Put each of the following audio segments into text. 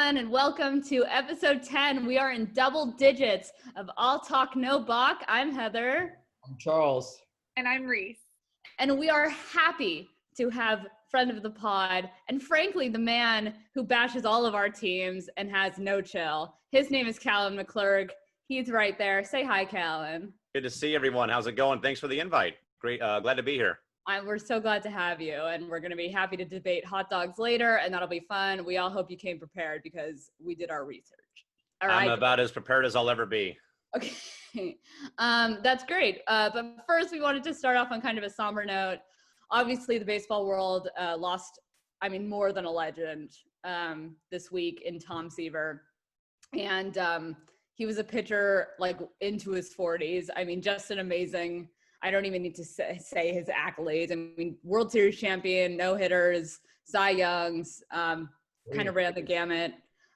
everyone, and welcome to episode 10. We are in double digits of All Talk No Balk. I'm Heather. I'm Charles. And I'm Reese. And we are happy to have friend of the pod, and frankly, the man who bashes all of our teams and has no chill. His name is Callan McClurg. He's right there. Say hi, Callan. Good to see everyone. How's it going? Thanks for the invite. Great. Glad to be here. We're so glad to have you, and we're going to be happy to debate hot dogs later, and that'll be fun. We all hope you came prepared because we did our research. I'm about as prepared as I'll ever be. Okay, that's great. But first, we wanted to start off on kind of a somber note. Obviously, the baseball world lost, more than a legend this week in Tom Seaver. And he was a pitcher, into his 40s. Just an amazing, I don't even need to say his accolades. World Series champion, no-hitters, Cy Youngs, kind of ran the gamut.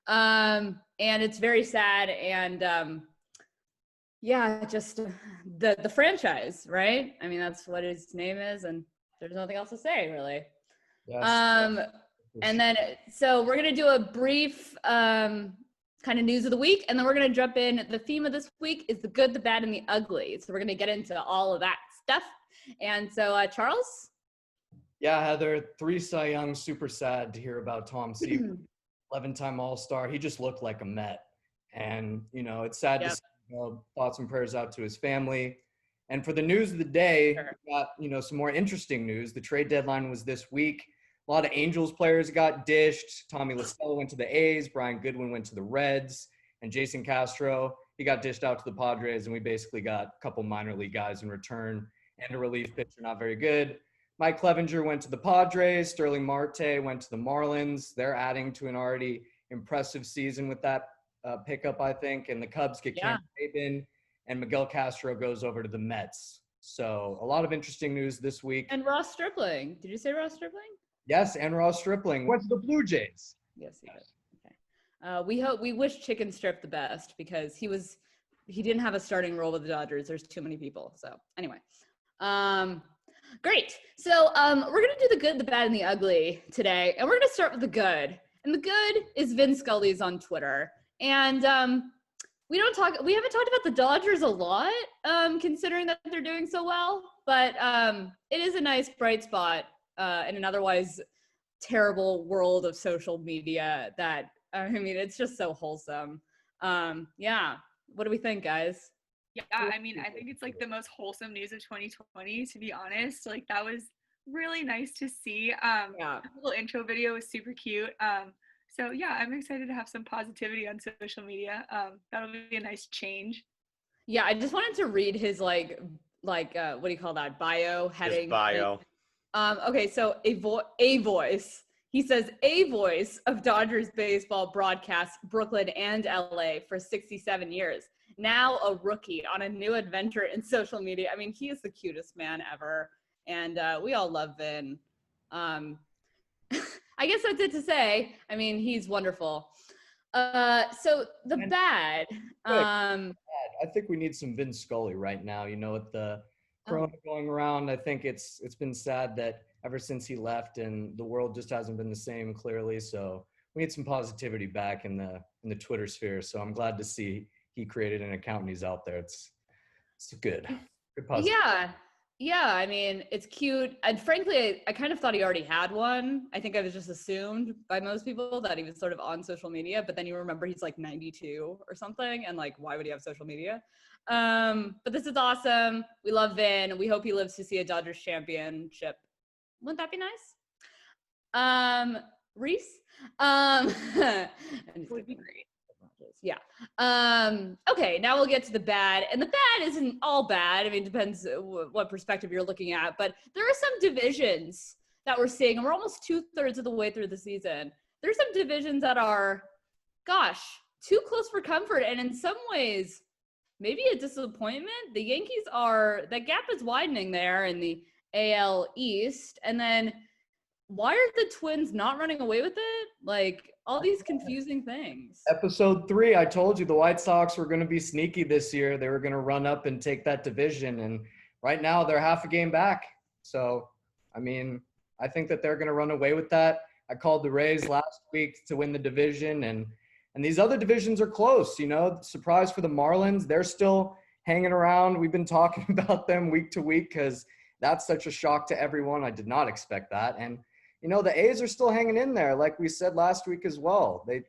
And it's very sad. And just the franchise, right? That's what his name is. And there's nothing else to say, really. Yes. And then, so we're going to do a brief kind of news of the week, and then we're going to jump in. The theme of this week is the good, the bad, and the ugly. So we're going to get into all of that stuff. And so, Charles? Yeah, Heather, 3 Cy Young, super sad to hear about Tom Seaver, 11-time All-Star. He just looked like a Met. And, it's sad to see, thoughts and prayers out to his family. And for the news of the day, we got, some more interesting news. The trade deadline was this week. A lot of Angels players got dished. Tommy Lassell went to the A's. Brian Goodwin went to the Reds. And Jason Castro, he got dished out to the Padres. And we basically got a couple minor league guys in return and a relief pitcher, not very good. Mike Clevenger went to the Padres. Sterling Marte went to the Marlins. They're adding to an already impressive season with that pickup, I think. And the Cubs get Cameron Maybin. And Miguel Castro goes over to the Mets. So a lot of interesting news this week. And Ross Stripling. Did you say Ross Stripling? Yes, and Ross Stripling went to the Blue Jays. Yes, he did. Okay. We wish Chicken Strip the best because he didn't have a starting role with the Dodgers. There's too many people. So anyway, great. So we're gonna do the good, the bad, and the ugly today, and we're gonna start with the good. And the good is Vin Scully's on Twitter, and we haven't talked about the Dodgers a lot, considering that they're doing so well. But it is a nice bright spot in an otherwise terrible world of social media that, it's just so wholesome. What do we think, guys? Yeah, I think it's the most wholesome news of 2020, to be honest. That was really nice to see. The little intro video was super cute. So yeah, I'm excited to have some positivity on social media. That'll be a nice change. Yeah, I just wanted to read his what do you call that, bio heading? His bio. Okay, so a voice. He says a voice of Dodgers baseball broadcasts Brooklyn and LA for 67 years. Now a rookie on a new adventure in social media. He is the cutest man ever, and we all love Vin. I guess that's it to say. He's wonderful. So the bad. I think we need some Vin Scully right now. With the corona going around, I think it's been sad that ever since he left and the world just hasn't been the same, clearly. So we need some positivity back in the Twitter sphere. So I'm glad to see he created an account and he's out there. It's good. Good positivity. Yeah, it's cute. And frankly, I kind of thought he already had one. I think I was just assumed by most people that he was sort of on social media, but then you remember he's 92 or something, and why would he have social media? But this is awesome. We love Vin. We hope he lives to see a Dodgers championship. Wouldn't that be nice? Reese? Would be great. Yeah. Okay, now we'll get to the bad. And the bad isn't all bad. It depends what perspective you're looking at. But there are some divisions that we're seeing, and we're almost 2/3 of the way through the season. There's some divisions that are, too close for comfort. And in some ways, maybe a disappointment. The Yankees that gap is widening there in the AL East. And then why are the Twins not running away with it? All these confusing things. Episode 3, I told you the White Sox were going to be sneaky this year. They were going to run up and take that division. And right now they're half a game back. So, I think that they're going to run away with that. I called the Rays last week to win the division, and these other divisions are close. Surprise for the Marlins. They're still hanging around. We've been talking about them week to week because that's such a shock to everyone. I did not expect that. And, the A's are still hanging in there, like we said last week as well. They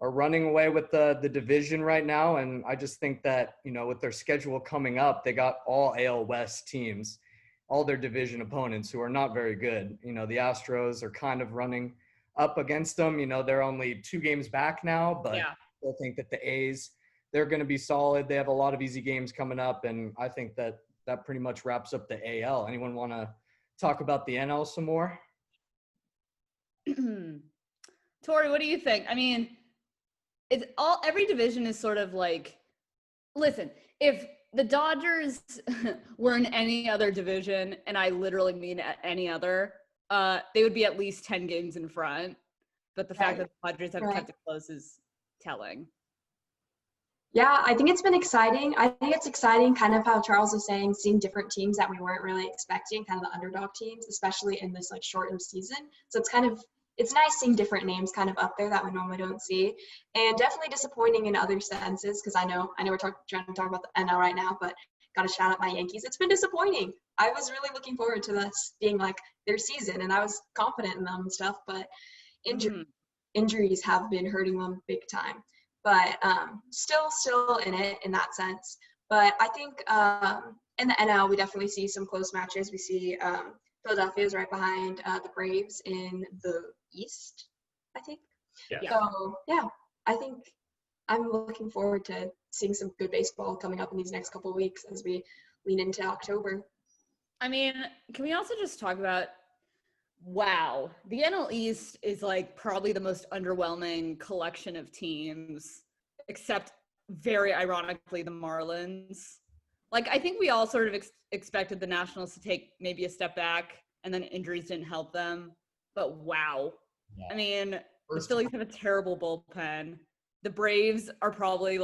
are running away with the division right now. And I just think that, with their schedule coming up, they got all AL West teams, all their division opponents who are not very good. The Astros are kind of running up against them. They're only 2 games back now, but I still think that the A's, they're going to be solid. They have a lot of easy games coming up. And I think that pretty much wraps up the AL. Anyone want to talk about the NL some more? Tori, what do you think? I mean, every division is sort of like, listen, if the Dodgers were in any other division, and I literally mean any other, they would be at least 10 games in front. But the fact that the Dodgers have kept it close is telling. Yeah, I think it's been exciting. I think it's exciting, kind of how Charles was saying, seeing different teams that we weren't really expecting, kind of the underdog teams, especially in this shortened season. So it's nice seeing different names kind of up there that we normally don't see, and definitely disappointing in other senses, because I know we're trying to talk about the NL right now, but got to shout out my Yankees. It's been disappointing. I was really looking forward to this being their season, and I was confident in them and stuff, but injuries have been hurting them big time. But still in it in that sense. But I think in the NL, we definitely see some close matches. We see Philadelphia is right behind the Braves in the East, I think. Yeah. So, yeah, I think I'm looking forward to seeing some good baseball coming up in these next couple of weeks as we lean into October. I mean, can we also just talk about, wow, the NL East is probably the most underwhelming collection of teams, except very ironically the Marlins. I think we all sort of expected the Nationals to take maybe a step back, and then injuries didn't help them. But wow. Yeah. I mean, the Phillies have a terrible bullpen. The Braves are probably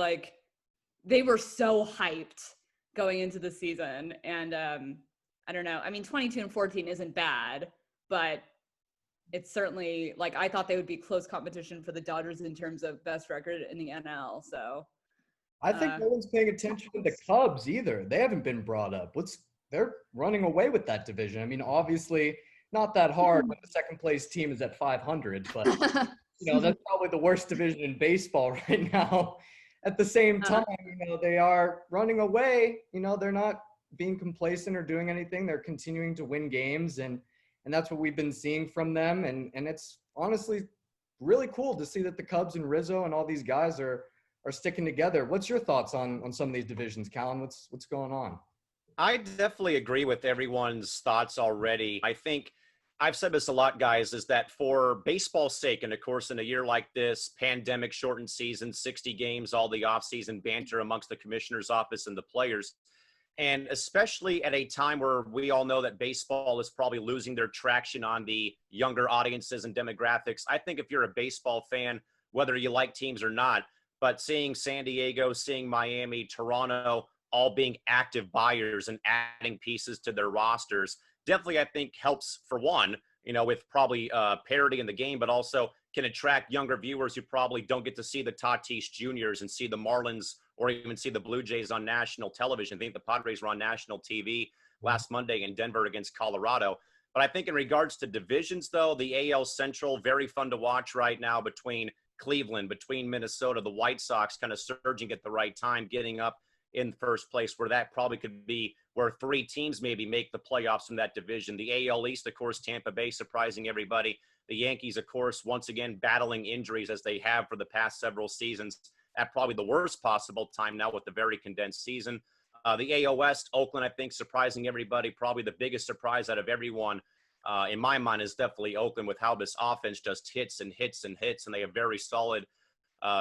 they were so hyped going into the season. And I don't know. I mean, 22-14 isn't bad, but it's certainly I thought they would be close competition for the Dodgers in terms of best record in the NL. So I think no one's paying attention to the Cubs either. They haven't been brought up. They're running away with that division. I mean, obviously not that hard when the second place team is at 500, but that's probably the worst division in baseball right now. At the same time, they are running away. They're not being complacent or doing anything. They're continuing to win games, and that's what we've been seeing from them. And it's honestly really cool to see that the Cubs and Rizzo and all these guys are sticking together. What's your thoughts on some of these divisions, Callan? What's going on? I definitely agree with everyone's thoughts already. I think I've said this a lot, guys, is that for baseball's sake, and of course, in a year like this, pandemic shortened season, 60 games, all the offseason banter amongst the commissioner's office and the players, and especially at a time where we all know that baseball is probably losing their traction on the younger audiences and demographics. I think if you're a baseball fan, whether you like teams or not, but seeing San Diego, seeing Miami, Toronto, all being active buyers and adding pieces to their rosters, definitely I think helps for one, with probably parity in the game, but also can attract younger viewers who probably don't get to see the Tatis Juniors and see the Marlins or even see the Blue Jays on national television. I think the Padres were on national TV last Monday in Denver against Colorado. But I think in regards to divisions, though, the AL Central, very fun to watch right now between Cleveland, between Minnesota, the White Sox kind of surging at the right time, getting up in first place, where that probably could be where 3 teams maybe make the playoffs from that division. The AL East, of course, Tampa Bay surprising everybody. The Yankees, of course, once again battling injuries as they have for the past several seasons at probably the worst possible time now with the very condensed season. The AL West, Oakland, I think, surprising everybody. Probably the biggest surprise out of everyone, in my mind, is definitely Oakland, with how this offense just hits and hits and hits, and they have very solid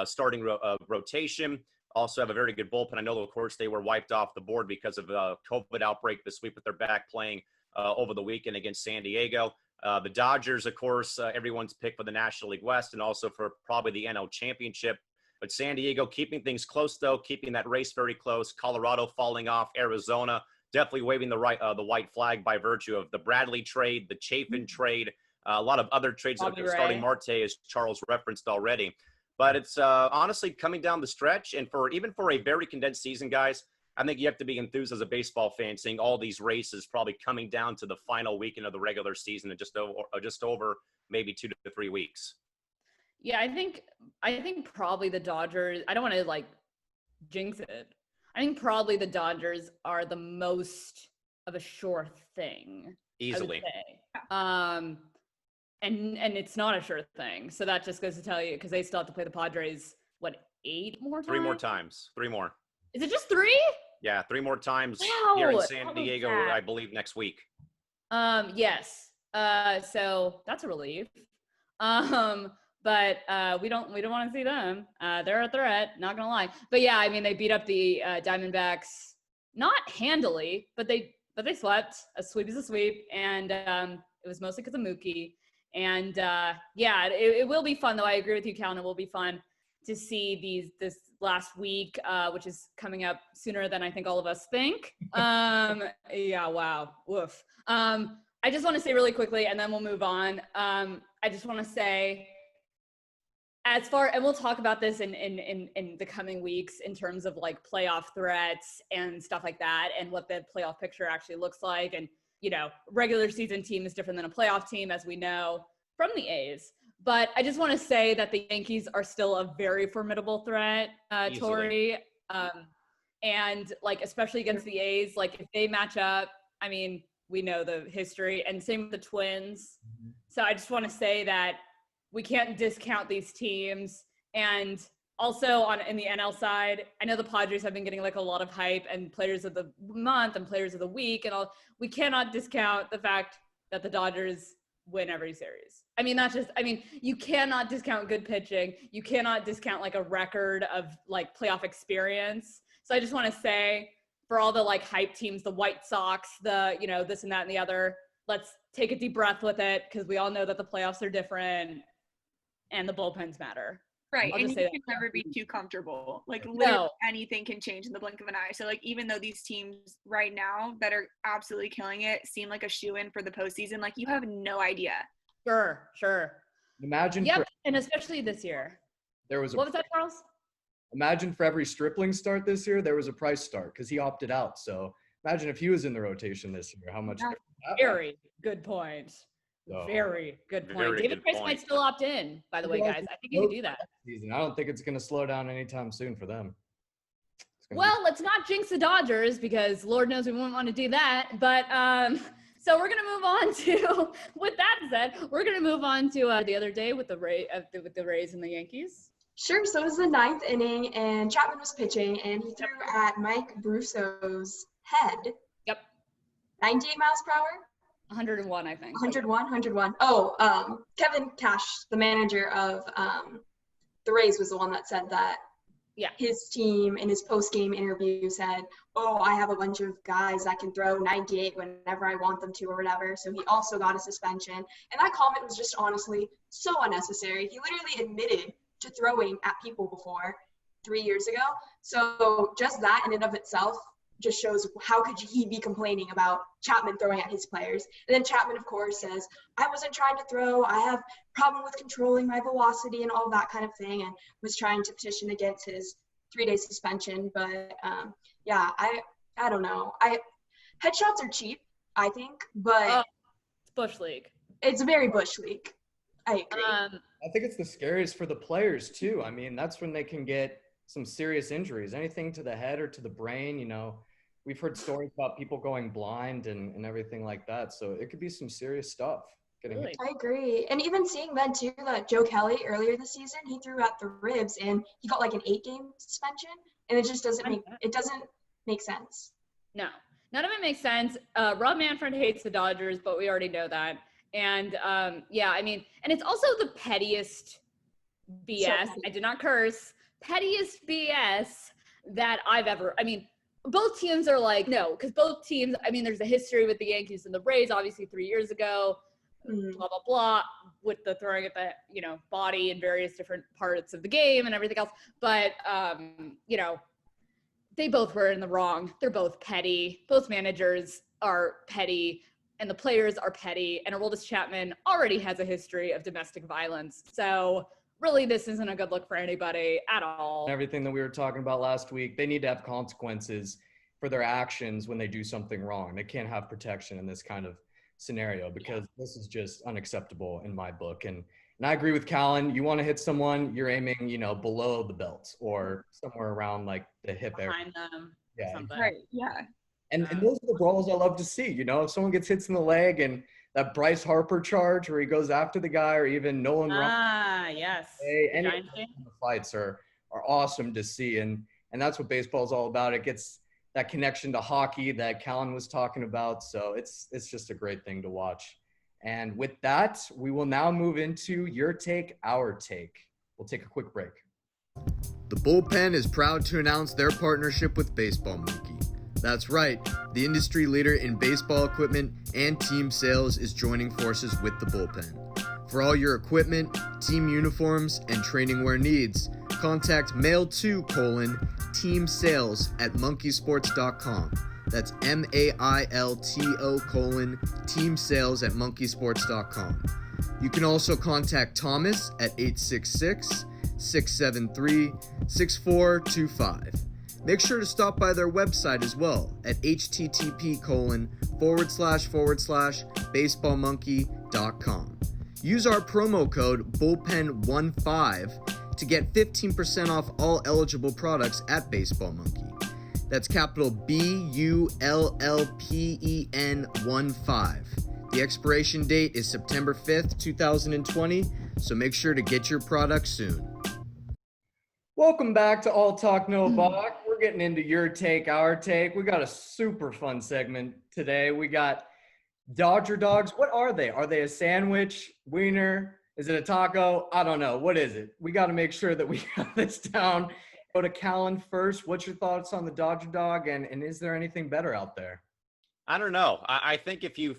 starting rotation. Also have a very good bullpen. I know, of course, they were wiped off the board because of a COVID outbreak this week, but they're back playing over the weekend against San Diego. The Dodgers, of course, everyone's pick for the National League West and also for probably the NL Championship. But San Diego keeping things close, though, keeping that race very close. Colorado falling off. Arizona definitely waving the white flag by virtue of the Bradley trade, the Chafin trade, A lot of other trades starting Marte, as Charles referenced already. But it's honestly coming down the stretch. And even for a very condensed season, guys, I think you have to be enthused as a baseball fan seeing all these races probably coming down to the final weekend of the regular season in just over maybe 2 to 3 weeks. Yeah, I think probably the Dodgers, I don't want to like jinx it. I think probably the Dodgers are the most of a sure thing. Easily. And it's not a sure thing. So that just goes to tell you, because they still have to play the Padres, what, 8 more times? 3 more times. 3 more. Is it just 3? Yeah, 3 more times Wow, here in San Diego, I believe, next week. Yes. So that's a relief. But we don't want to see them. They're a threat, not gonna lie. But yeah, I mean, they beat up the Diamondbacks, not handily, but they swept. A sweep is a sweep, and it was mostly because of Mookie. And yeah, it will be fun, though. I agree with you, Calvin. It will be fun to see this last week, which is coming up sooner than I think all of us think. Yeah, wow, woof. I just want to say really quickly, and then we'll move on. I just want to say, and we'll talk about this in the coming weeks in terms of like playoff threats and stuff like that, and what the playoff picture actually looks like. And, you know, regular season team is different than a playoff team, as we know from the A's. But I just want to say that the Yankees are still a very formidable threat, Tori. And like, especially against the A's, like if they match up, I mean, we know the history, and same with the Twins. So I just want to say that we can't discount these teams. And also in the NL side, I know the Padres have been getting like a lot of hype and players of the month and players of the week and all. We cannot discount the fact that the Dodgers win every series. I mean, you cannot discount good pitching. You cannot discount like a record of like playoff experience. So I just want to say, for all the like hype teams, the White Sox, the, you know, this and that and the other, let's take a deep breath with it, because we all know that the playoffs are different and the bullpens matter. Right, and you can never be too comfortable. Like, literally anything can change in the blink of an eye. So, like, even though these teams right now that are absolutely killing it seem like a shoo-in for the postseason, like, you have no idea. Sure. Imagine. Yep, and especially this year. What was that, Charles? Imagine for every Stripling start this year, there was a Price start, because he opted out. So imagine if he was in the rotation this year, how much. Very good point. Very good point. David Price might still opt in, by the way, guys. I think he could do that. I don't think it's going to slow down anytime soon for them. Well, let's not jinx the Dodgers, because Lord knows we wouldn't want to do that. But so we're going to move on to, with that said, we're going to move on to the other day with the Rays and the Yankees. Sure. So it was the 9th inning, and Chapman was pitching, and he threw at Mike Brusso's head. Yep. 98 miles per hour? 101, I think. 101. Oh, Kevin Cash, the manager of the Rays, was the one that said that. Yeah. His team in his post-game interview said, "Oh, I have a bunch of guys that can throw 98 whenever I want them to," or whatever. So he also got a suspension. And that comment was just honestly so unnecessary. He literally admitted to throwing at people before 3 years ago. So just that in and of itself just shows how could he be complaining about Chapman throwing at his players. And then Chapman, of course, says, "I wasn't trying to throw. I have problem with controlling my velocity," and all that kind of thing, and was trying to petition against his 3-day suspension. But yeah, I don't know. Headshots are cheap, I think, but it's Bush League. It's very Bush League. I agree. I think it's the scariest for the players too. I mean, that's when they can get some serious injuries, anything to the head or to the brain. You know, we've heard stories about people going blind and everything like that. So it could be some serious stuff. Really? I agree. And even seeing then too, that Joe Kelly earlier this season, he threw at the ribs and he got like an 8-game suspension, and it just doesn't make sense. No, none of it makes sense. Rob Manfred hates the Dodgers, but we already know that. And yeah, I mean, and it's also the pettiest BS. I did not curse. Pettiest BS that I've ever, I mean, both teams are like, no, because both teams, I mean, there's a history with the Yankees and the Rays, obviously 3 years ago, blah, blah, blah, with the throwing at the, you know, body in various different parts of the game and everything else. But, you know, they both were in the wrong. They're both petty. Both managers are petty. and the players are petty, and Aroldis Chapman already has a history of domestic violence. So really, this isn't a good look for anybody at all. Everything that we were talking about last week, they need to have consequences for their actions when they do something wrong. They can't have protection in this kind of scenario because this is just unacceptable in my book. And I agree with Callan. You want to hit someone, you're aiming, below the belt or somewhere around like the hip area. Behind them. Yeah. Something. Right. Yeah. And those are the brawls I love to see. If someone gets hits in the leg and that Bryce Harper charge where he goes after the guy, or even Nolan Ryan. Yes. Any of the fights are awesome to see. And that's what baseball is all about. It gets that connection to hockey that Callan was talking about. So it's just a great thing to watch. And with that, we will now move into Your Take, Our Take. We'll take a quick break. The Bullpen is proud to announce their partnership with Baseball Monkey. That's right, the industry leader in baseball equipment and team sales is joining forces with the Bullpen. For all your equipment, team uniforms, and training wear needs, contact mail2:teamsales@monkeysports.com. That's mailto:teamsales@monkeysports.com. You can also contact Thomas at 866-673-6425. Make sure to stop by their website as well at http://baseballmonkey.com. Use our promo code BullpenBaseballpod to get 15% off all eligible products at Baseball Monkey. That's capital BULLPEN15. The expiration date is September 5th, 2020, so make sure to get your product soon. Welcome back to All Talk No Balk. We're getting into Your Take, Our Take. We got a super fun segment today. We got Dodger dogs. What are they? Are they a sandwich, wiener? Is it a taco? I don't know. What is it? We got to make sure that we got this down. Go to Callan first. What's your thoughts on the Dodger dog, and is there anything better out there? I don't know. I think if you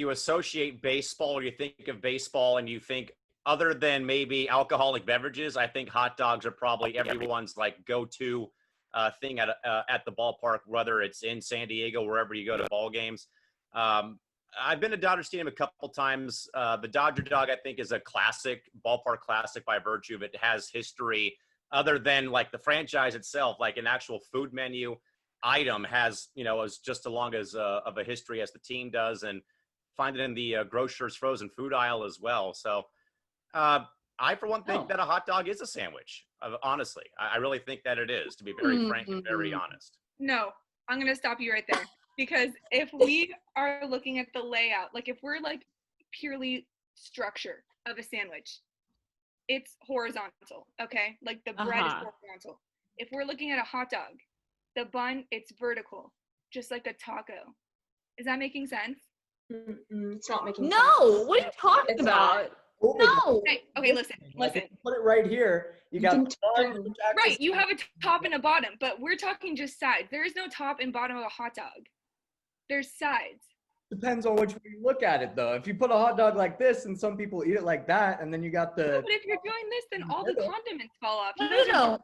associate baseball, or you think of baseball and you think other than maybe alcoholic beverages, I think hot dogs are probably everyone's like go-to thing at the ballpark, whether it's in San Diego, wherever you go to ball games. I've been to Dodger Stadium a couple times. The Dodger dog, I think, is a classic, ballpark classic by virtue of it has history. Other than like the franchise itself, like an actual food menu item has, is just as long as of a history as the team does, and find it in the grocer's frozen food aisle as well. So I, for one, think that a hot dog is a sandwich. Honestly, I really think that it is, to be very frank and very honest. No, I'm going to stop you right there. Because if we are looking at the layout, like if we're like purely structure of a sandwich, it's horizontal, okay? Like the bread is horizontal. If we're looking at a hot dog, the bun, it's vertical, just like a taco. Is that making sense? It's not making sense. No, what are you talking about? No. Okay, listen. Put it right here. You got right. You have a top and a bottom, but we're talking just sides. There is no top and bottom of a hot dog. There's sides. Depends on which way you look at it, though. If you put a hot dog like this, and some people eat it like that, and then you got the. No, but if you're doing this, then all the condiments fall off. No.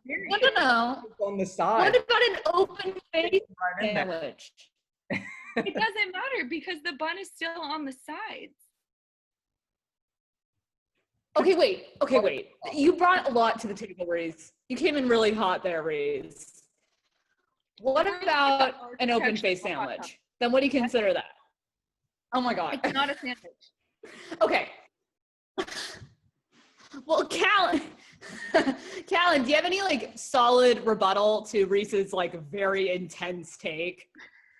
On the side. What about an open face sandwich? It doesn't matter because the bun is still on the sides. Okay, wait. You brought a lot to the table, Reese. You came in really hot there, Reese. What about an open face sandwich? Then what do you consider that? Oh my God. It's not a sandwich. Okay. Well, Callan, do you have any like solid rebuttal to Reese's like very intense take?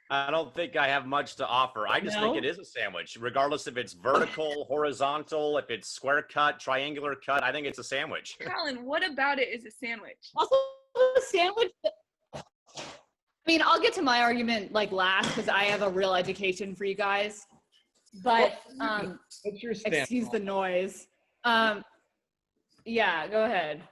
I don't think I have much to offer. I just think it is a sandwich, regardless if it's vertical, horizontal, if it's square cut, triangular cut. I think it's a sandwich. Callan, what about it is a sandwich? Also, a sandwich. I mean, I'll get to my argument like last because I have a real education for you guys. But what's your stance? Excuse the noise. Yeah, go ahead.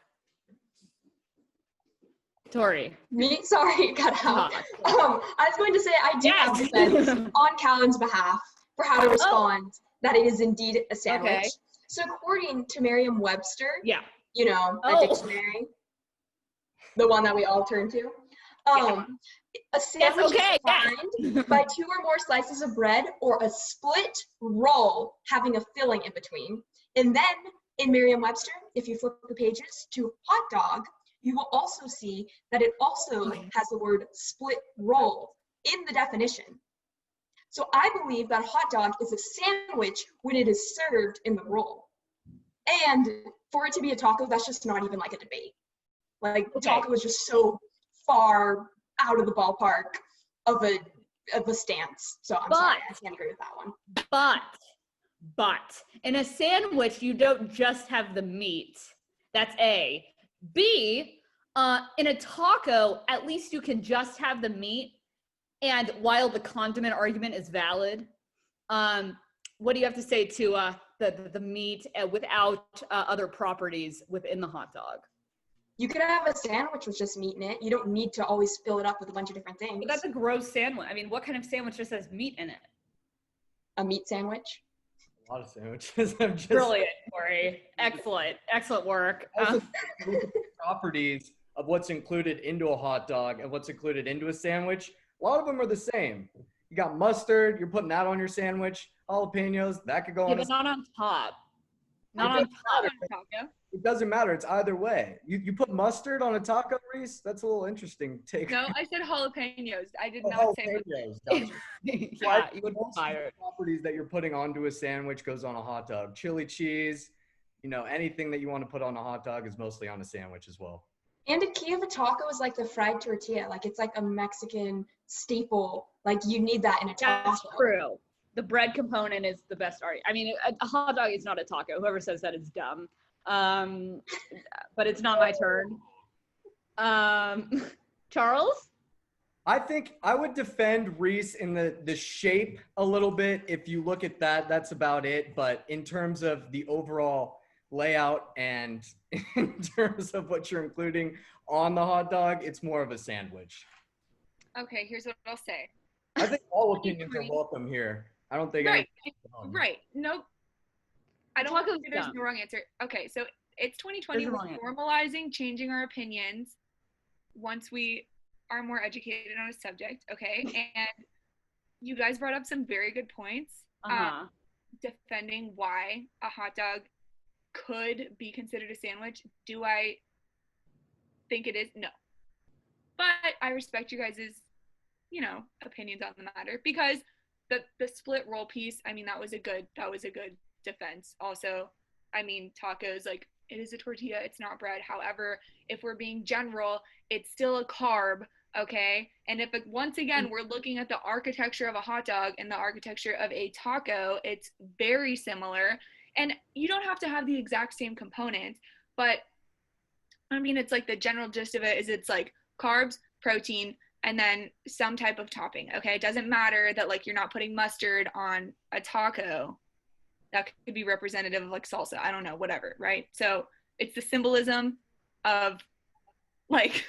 Tori. Me? Sorry, cut out. I was going to say I do have a sense on Callan's behalf for how to respond that it is indeed a sandwich. Okay. So according to Merriam-Webster, a dictionary, the one that we all turn to, A sandwich okay, is defined by 2 or more slices of bread or a split roll having a filling in between. And then in Merriam-Webster, if you flip the pages to hot dog, you will also see that it also has the word split roll in the definition. So I believe that a hot dog is a sandwich when it is served in the roll. And for it to be a taco, that's just not even like a debate. Like, taco is just so far out of the ballpark of a stance. So I'm sorry, I can't agree with that one. But in a sandwich, you don't just have the meat. That's A. B, in a taco, at least you can just have the meat. And while the condiment argument is valid, what do you have to say to the meat without other properties within the hot dog? You could have a sandwich with just meat in it. You don't need to always fill it up with a bunch of different things. But that's a gross sandwich. I mean, what kind of sandwich just has meat in it? A meat sandwich? A lot of sandwiches. Brilliant, Corey. Excellent work. Properties of what's included into a hot dog and what's included into a sandwich. A lot of them are the same. You got mustard, you're putting that on your sandwich. Jalapenos, that could go on. But not on top. Not on top of a taco. It doesn't matter. It's either way. You put mustard on a taco, Reese? That's a little interesting take. No, I said jalapenos. I did not say jalapenos. Yeah, you would be fired. Properties that you're putting onto a sandwich goes on a hot dog. Chili cheese, anything that you want to put on a hot dog is mostly on a sandwich as well. And a key of a taco is like the fried tortilla. Like, it's like a Mexican staple. Like, you need that in a taco. That's true. The bread component is the best art. I mean, a hot dog is not a taco. Whoever says that is dumb. But it's not my turn. Charles? I think I would defend Reese in the shape a little bit. If you look at that, that's about it. But in terms of the overall layout and in terms of what you're including on the hot dog, it's more of a sandwich. Okay, here's what I'll say. I think all opinions are welcome here. I don't think Right. Nope. I don't think there's no wrong answer. Okay, so it's 2020. We're normalizing changing our opinions once we are more educated on a subject, okay? And you guys brought up some very good points defending why a hot dog could be considered a sandwich. Do I think it is? No. But I respect you guys' opinions on the matter, because the split roll piece, I mean, that was a good defense. Also, I mean, tacos, like, it is a tortilla, it's not bread. However, if we're being general, it's still a carb, okay? And if once again we're looking at the architecture of a hot dog and the architecture of a taco, it's very similar. And you don't have to have the exact same components, but I mean, it's like the general gist of it is it's like carbs, protein, and then some type of topping, okay? It doesn't matter that, like, you're not putting mustard on a taco. That could be representative of, like, salsa. I don't know, whatever, right? So it's the symbolism of, like...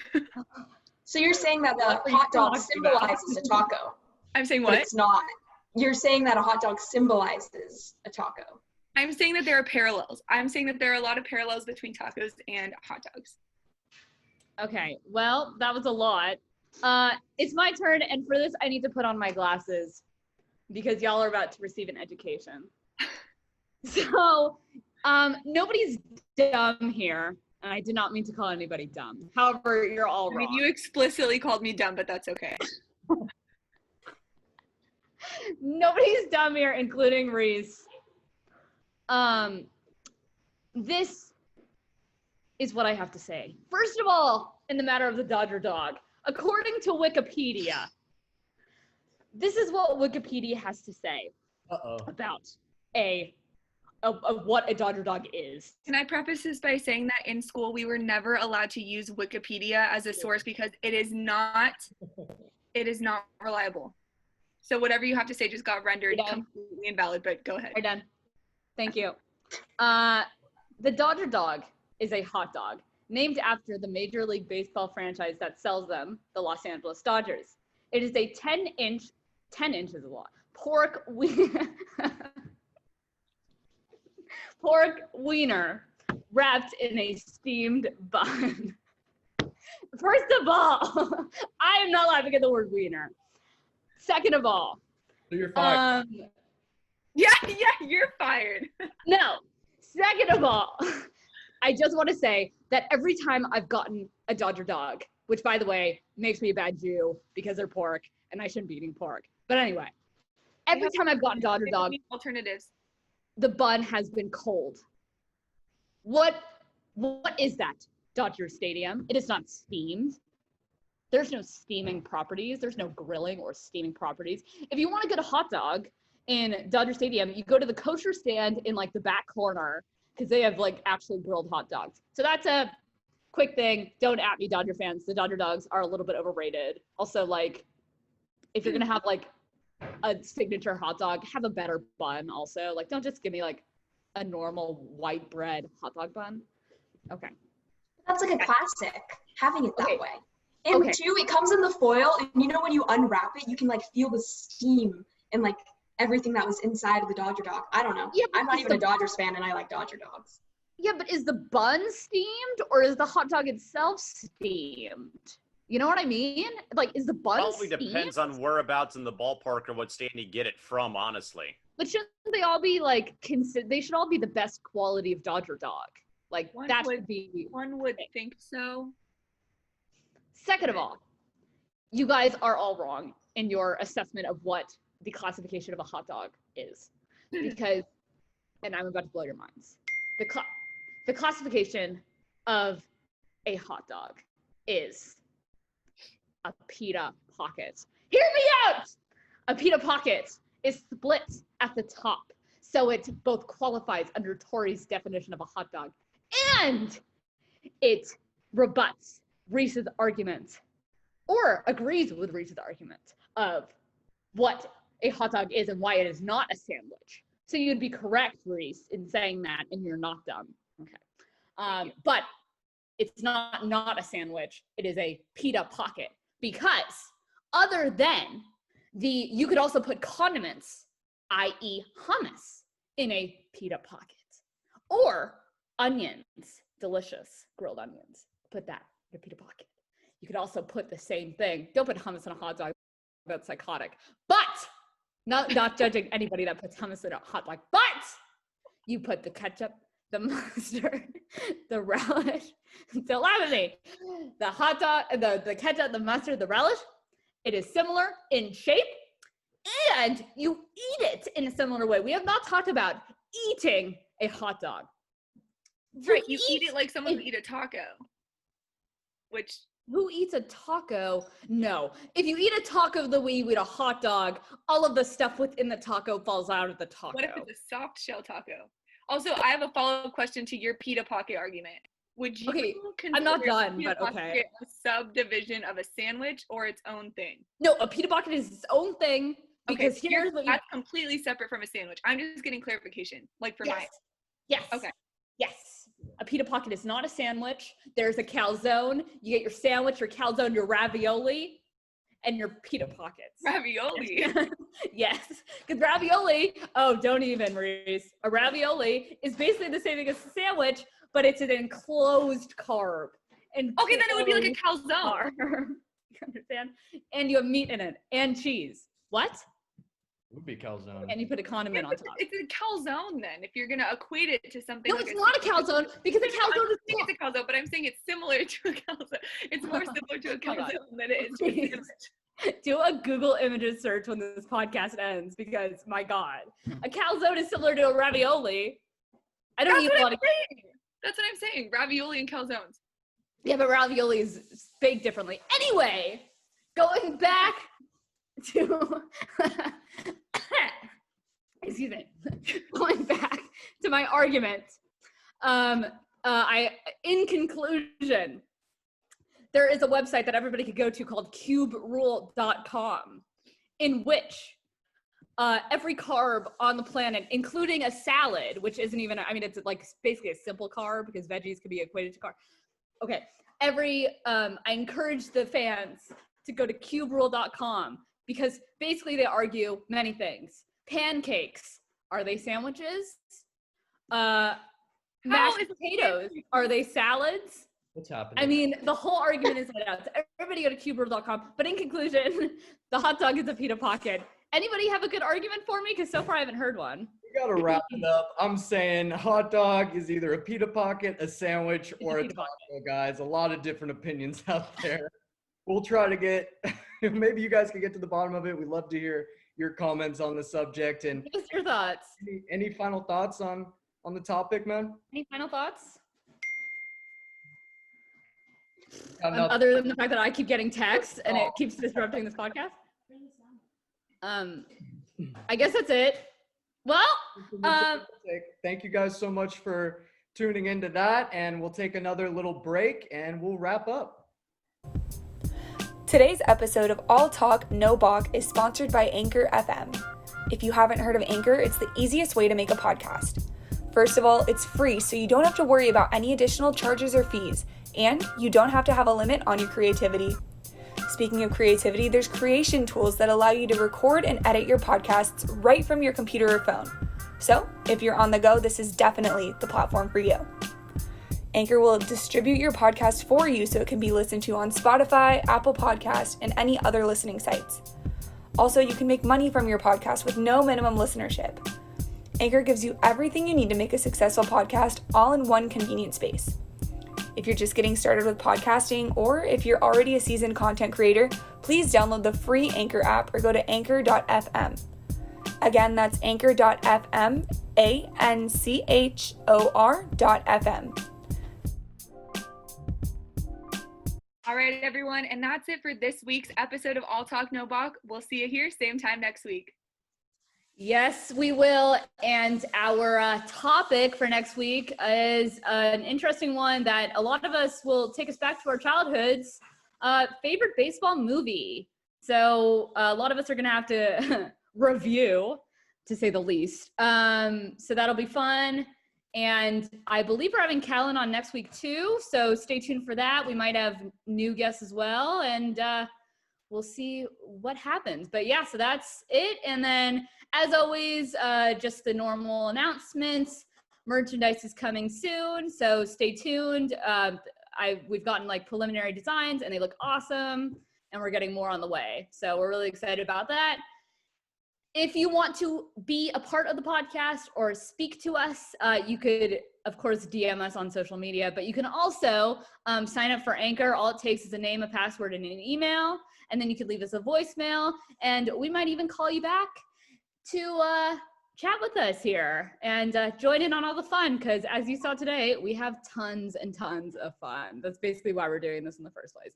So you're saying that the hot dog symbolizes a taco? I'm saying what? But it's not. You're saying that a hot dog symbolizes a taco? I'm saying that there are parallels. I'm saying that there are a lot of parallels between tacos and hot dogs. Okay, well, that was a lot. It's my turn, and for this, I need to put on my glasses because y'all are about to receive an education. So, nobody's dumb here, and I did not mean to call anybody dumb. However, you're all wrong. I mean, you explicitly called me dumb, but that's okay. Nobody's dumb here, including Reese. This is what I have to say. First of all, in the matter of the Dodger dog, according to Wikipedia, this is what Wikipedia has to say about what a Dodger dog is. Can I preface this by saying that in school we were never allowed to use Wikipedia as a source because it is not reliable. So whatever you have to say just got rendered completely invalid, but go ahead. We're done. Thank you. The Dodger dog is a hot dog named after the Major League Baseball franchise that sells them, the Los Angeles Dodgers. It is a 10 inches a lot, pork wiener wrapped in a steamed bun. First of all, I am not laughing at the word wiener. Second of all. So you're fired. Yeah, you're fired. No. Second of all, I just want to say that every time I've gotten a Dodger dog, which, by the way, makes me a bad Jew because they're pork, and I shouldn't be eating pork. But anyway, every time I've gotten Dodger dog, alternatives. The bun has been cold. What is that? Dodger Stadium. It is not steamed. There's no steaming properties. There's no grilling or steaming properties. If you want to get a hot dog in Dodger Stadium, you go to the kosher stand in like the back corner because they have like actually grilled hot dogs. So that's a quick thing. Don't at me, Dodger fans. The Dodger dogs are a little bit overrated. Also, like, if you're going to have like a signature hot dog, have a better bun also. Like, don't just give me like a normal white bread hot dog bun. Okay. That's like a classic, having it that way. And Okay. two, it comes in the foil, and you know when you unwrap it, you can like feel the steam and like everything that was inside of the Dodger dog. I don't know. Yeah, I'm not even a Dodgers fan, and I like Dodger dogs. Yeah, but is the bun steamed or is the hot dog itself steamed? You know what I mean? Like, is the bun Probably steamed? depends on whereabouts in the ballpark or what stand you get it from, honestly. But shouldn't they all be like, they should all be the best quality of Dodger dog? Like, that should be. One would think so. Second of all, you guys are all wrong in your assessment of what the classification of a hot dog is. Because, and I'm about to blow your minds. The classification of a hot dog is a pita pocket. Hear me out! A pita pocket is split at the top, so it both qualifies under Tori's definition of a hot dog, and it rebuts Reese's argument, or agrees with Reese's argument of what a hot dog is and why it is not a sandwich. So you'd be correct, Reese, in saying that, and you're not dumb. Okay. But it's not a sandwich. It is a pita pocket, because other than you could also put condiments, i.e. hummus, in a pita pocket, or onions, delicious grilled onions. Put that in a pita pocket. You could also put the same thing. Don't put hummus in a hot dog. That's psychotic. But not judging anybody that puts hummus in a hot dog. But you put the ketchup, the mustard, the relish. Don't laugh at me. The hot dog, the ketchup, the mustard, the relish. It is similar in shape, and you eat it in a similar way. We have not talked about eating a hot dog. Right, you eat it like someone would eat a taco. Which, who eats a taco? No. If you eat a taco the way you eat a hot dog, all of the stuff within the taco falls out of the taco. what if it's a soft shell taco? Also, I have a follow-up question to your pita pocket argument. Would you consider I'm not done, pita but okay. pocket a subdivision of a sandwich or its own thing? No, a pita pocket is its own thing, because Okay, here's what that's completely separate from a sandwich. I'm just getting clarification, like for my. Yes. Okay. Yes. A pita pocket is not a sandwich. There's a calzone. You get your sandwich, your calzone, your ravioli, and your pita pockets. Ravioli. Yes. Because ravioli, don't even, Reese. A ravioli is basically the same thing as a sandwich, but it's an enclosed carb. Okay, then it would be like a calzone. You understand? And you have meat in it and cheese. What? Would be calzone. And you put a condiment on top. It's a calzone then, if you're gonna equate it to something. No, like it's not a calzone, because a calzone is. It's a calzone, but I'm saying it's similar to a calzone. It's more similar to a calzone than it is to a sandwich. Do a Google images search when this podcast ends, because my God, a calzone is similar to a ravioli. I don't eat a lot of. That's what I'm saying. Ravioli and calzones. Yeah, but ravioli is baked differently. Anyway, going back to. Excuse me. Going back to my argument. In conclusion, there is a website that everybody could go to called cuberule.com, in which every carb on the planet, including a salad, which isn't even, it's like basically a simple carb because veggies could be equated to carb. Okay. I encourage the fans to go to cuberule.com, because basically they argue many things. Pancakes, are they sandwiches? Mashed potatoes, are they salads? What's happening? I mean, the whole argument is laid out. So everybody go to cubeworld.com. But in conclusion, the hot dog is a pita pocket. Anybody have a good argument for me? Because so far I haven't heard one. We got to wrap it up. I'm saying hot dog is either a pita pocket, a sandwich, or a taco, guys. A lot of different opinions out there. We'll try to get, maybe you guys can get to the bottom of it. We'd love to hear your comments on the subject. And what's your thoughts? Any final thoughts on the topic, man? Any final thoughts? Other than the fact that I keep getting texts and it keeps disrupting this podcast. I guess that's it. Well, thank you guys so much for tuning into that, and we'll take another little break and we'll wrap up. Today's episode of All Talk, No Balk is sponsored by Anchor FM. If you haven't heard of Anchor, it's the easiest way to make a podcast. First of all, it's free, so you don't have to worry about any additional charges or fees, and you don't have to have a limit on your creativity. Speaking of creativity, there's creation tools that allow you to record and edit your podcasts right from your computer or phone. So, if you're on the go, this is definitely the platform for you. Anchor will distribute your podcast for you so it can be listened to on Spotify, Apple Podcasts, and any other listening sites. Also, you can make money from your podcast with no minimum listenership. Anchor gives you everything you need to make a successful podcast all in one convenient space. If you're just getting started with podcasting, or if you're already a seasoned content creator, please download the free Anchor app or go to anchor.fm. Again, that's anchor.fm, ANCHOR.FM. All right, everyone, and that's it for this week's episode of All Talk No Balk. We'll see you here same time next week. Yes, we will. And our topic for next week is an interesting one that a lot of us will take us back to our childhoods. Favorite baseball movie. So a lot of us are going to have to review, to say the least. So that'll be fun. And I believe we're having Callan on next week too. So stay tuned for that. We might have new guests as well. And we'll see what happens. But yeah, so that's it. And then as always, just the normal announcements. Merchandise is coming soon, so stay tuned. We've gotten like preliminary designs and they look awesome, and we're getting more on the way. So we're really excited about that. If you want to be a part of the podcast or speak to us, you could, of course, DM us on social media, but you can also sign up for Anchor. All it takes is a name, a password, and an email, and then you could leave us a voicemail, and we might even call you back to chat with us here and join in on all the fun, because as you saw today, we have tons and tons of fun. That's basically why we're doing this in the first place.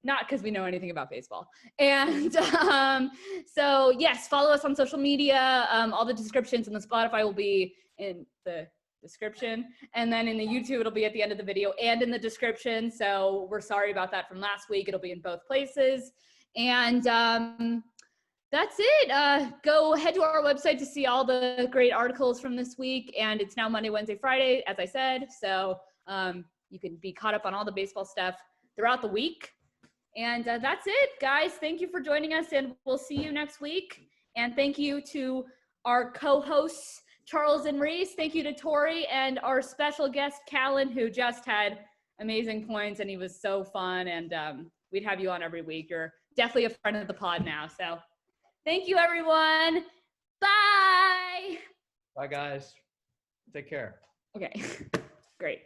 Not because we know anything about baseball. And so yes, follow us on social media. All the descriptions in the Spotify will be in the description, and then in the YouTube it'll be at the end of the video and in the description. So we're sorry about that from last week. It'll be in both places. And that's it. Go head to our website to see all the great articles from this week. And it's now Monday, Wednesday, Friday, as I said. So you can be caught up on all the baseball stuff throughout the week. And that's it, guys. Thank you for joining us, and we'll see you next week. And thank you to our co-hosts, Charles and Reese. Thank you to Tori and our special guest, Callan, who just had amazing points, and he was so fun. And we'd have you on every week. You're definitely a friend of the pod now. So thank you, everyone. Bye. Bye, guys. Take care. Okay, great.